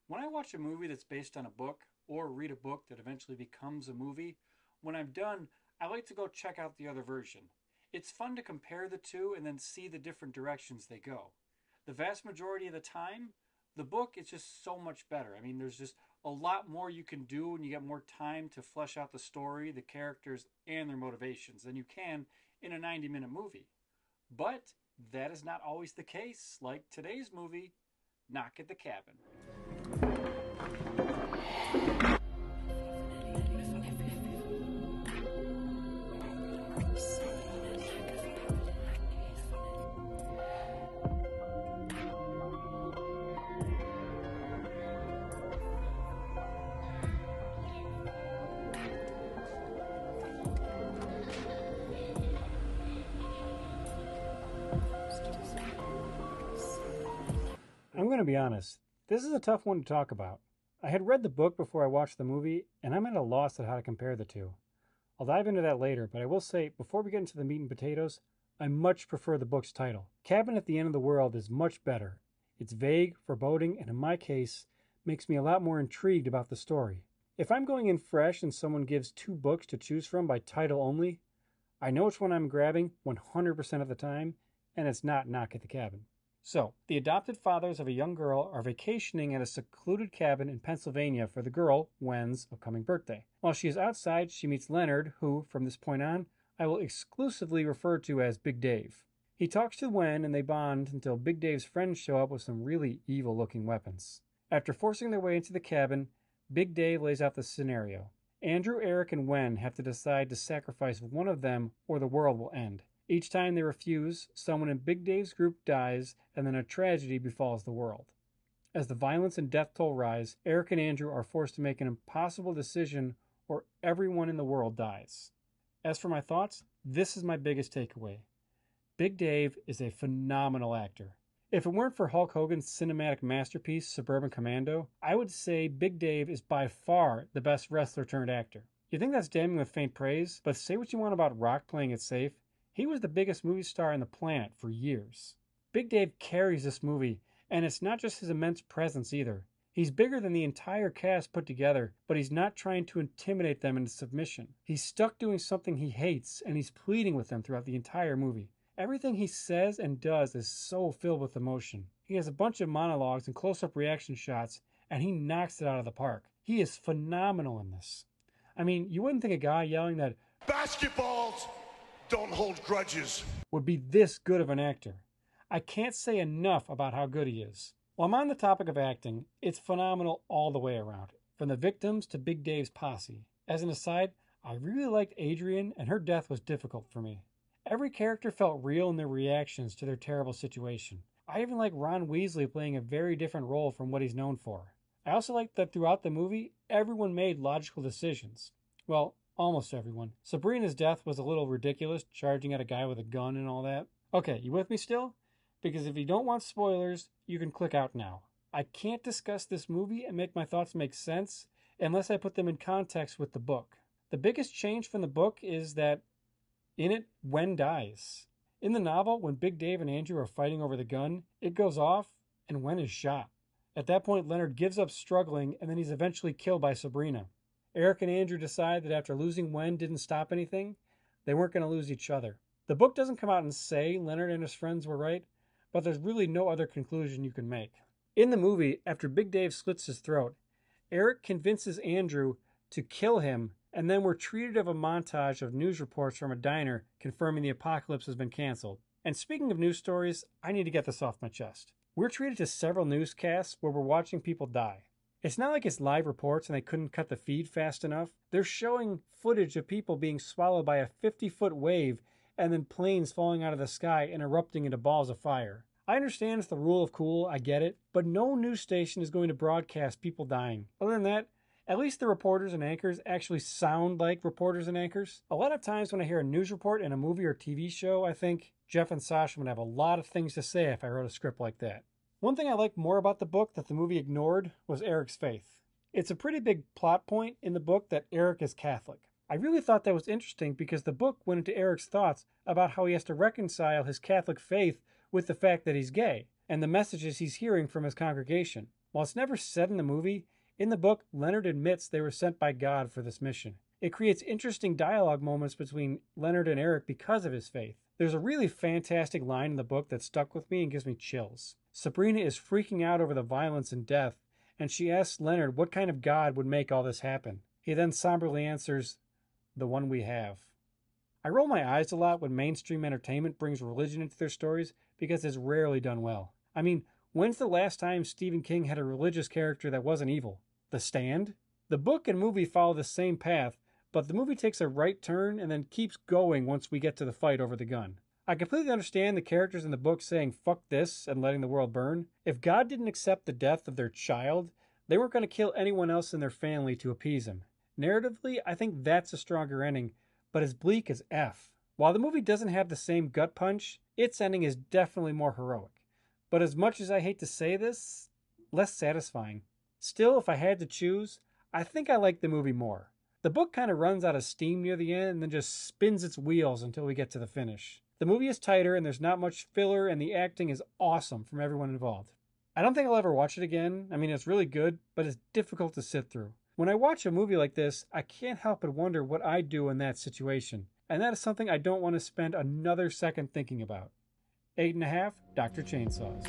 When I watch a movie that's based on a book or read a book that eventually becomes a movie, when I'm done, I like to go check out the other version. It's fun to compare the two and then see the different directions they go. The vast majority of the time, the book is just so much better. I mean, there's just a lot more you can do and you get more time to flesh out the story, the characters, and their motivations than you can in a 90-minute movie. But that is not always the case, like today's movie, Knock at the Cabin. I'm going to be honest. This is a tough one to talk about. I had read the book before I watched the movie, and I'm at a loss at how to compare the two. I'll dive into that later, but I will say, before we get into the meat and potatoes, I much prefer the book's title. Cabin at the End of the World is much better. It's vague, foreboding, and in my case, makes me a lot more intrigued about the story. If I'm going in fresh and someone gives two books to choose from by title only, I know which one I'm grabbing 100% of the time, and it's not Knock at the Cabin. So, the adopted fathers of a young girl are vacationing at a secluded cabin in Pennsylvania for the girl, Gwen's, upcoming birthday. While she is outside, she meets Leonard, who, from this point on, I will exclusively refer to as Big Dave. He talks to Gwen and they bond until Big Dave's friends show up with some really evil-looking weapons. After forcing their way into the cabin, Big Dave lays out the scenario. Andrew, Eric, and Gwen have to decide to sacrifice one of them or the world will end. Each time they refuse, someone in Big Dave's group dies, and then a tragedy befalls the world. As the violence and death toll rise, Eric and Andrew are forced to make an impossible decision, or everyone in the world dies. As for my thoughts, this is my biggest takeaway. Big Dave is a phenomenal actor. If it weren't for Hulk Hogan's cinematic masterpiece, Suburban Commando, I would say Big Dave is by far the best wrestler turned actor. You think that's damning with faint praise, but say what you want about Rock playing it safe, he was the biggest movie star on the planet for years. Big Dave carries this movie, and it's not just his immense presence either. He's bigger than the entire cast put together, but he's not trying to intimidate them into submission. He's stuck doing something he hates, and he's pleading with them throughout the entire movie. Everything he says and does is so filled with emotion. He has a bunch of monologues and close-up reaction shots, and he knocks it out of the park. He is phenomenal in this. I mean, you wouldn't think a guy yelling that basketballs don't hold grudges would be this good of an actor. I can't say enough about how good he is. While I'm on the topic of acting, it's phenomenal all the way around, from the victims to Big Dave's posse. As an aside, I really liked Adrienne, and her death was difficult for me. Every character felt real in their reactions to their terrible situation. I even like Ron Weasley playing a very different role from what he's known for. I also like that throughout the movie, everyone made logical decisions. Well, almost everyone. Sabrina's death was a little ridiculous, charging at a guy with a gun and all that. Okay, you with me still? Because if you don't want spoilers, you can click out now. I can't discuss this movie and make my thoughts make sense unless I put them in context with the book. The biggest change from the book is that in it, Gwen dies. In the novel, when Big Dave and Andrew are fighting over the gun, it goes off and Gwen is shot. At that point, Leonard gives up struggling and then he's eventually killed by Sabrina. Eric and Andrew decide that after losing Gwen didn't stop anything, they weren't going to lose each other. The book doesn't come out and say Leonard and his friends were right, but there's really no other conclusion you can make. In the movie, after Big Dave slits his throat, Eric convinces Andrew to kill him, and then we're treated of a montage of news reports from a diner confirming the apocalypse has been canceled. And speaking of news stories, I need to get this off my chest. We're treated to several newscasts where we're watching people die. It's not like it's live reports and they couldn't cut the feed fast enough. They're showing footage of people being swallowed by a 50-foot wave and then planes falling out of the sky and erupting into balls of fire. I understand it's the rule of cool, I get it, but no news station is going to broadcast people dying. Other than that, at least the reporters and anchors actually sound like reporters and anchors. A lot of times when I hear a news report in a movie or TV show, I think Jeff and Sasha would have a lot of things to say if I wrote a script like that. One thing I liked more about the book that the movie ignored was Eric's faith. It's a pretty big plot point in the book that Eric is Catholic. I really thought that was interesting because the book went into Eric's thoughts about how he has to reconcile his Catholic faith with the fact that he's gay and the messages he's hearing from his congregation. While it's never said in the movie, in the book, Leonard admits they were sent by God for this mission. It creates interesting dialogue moments between Leonard and Eric because of his faith. There's a really fantastic line in the book that stuck with me and gives me chills. Sabrina is freaking out over the violence and death, and she asks Leonard what kind of God would make all this happen. He then somberly answers, "The one we have." I roll my eyes a lot when mainstream entertainment brings religion into their stories because it's rarely done well. I mean, when's the last time Stephen King had a religious character that wasn't evil? The Stand? The book and movie follow the same path, but the movie takes a right turn and then keeps going once we get to the fight over the gun. I completely understand the characters in the book saying "fuck this" and letting the world burn. If God didn't accept the death of their child, they weren't going to kill anyone else in their family to appease him. Narratively, I think that's a stronger ending, but as bleak as F. While the movie doesn't have the same gut punch, its ending is definitely more heroic. But as much as I hate to say this, less satisfying. Still, if I had to choose, I think I like the movie more. The book kind of runs out of steam near the end and then just spins its wheels until we get to the finish. The movie is tighter and there's not much filler, and the acting is awesome from everyone involved. I don't think I'll ever watch it again. I mean, it's really good, but it's difficult to sit through. When I watch a movie like this, I can't help but wonder what I'd do in that situation, and that is something I don't want to spend another second thinking about. 8.5, Dr. Chainsaws.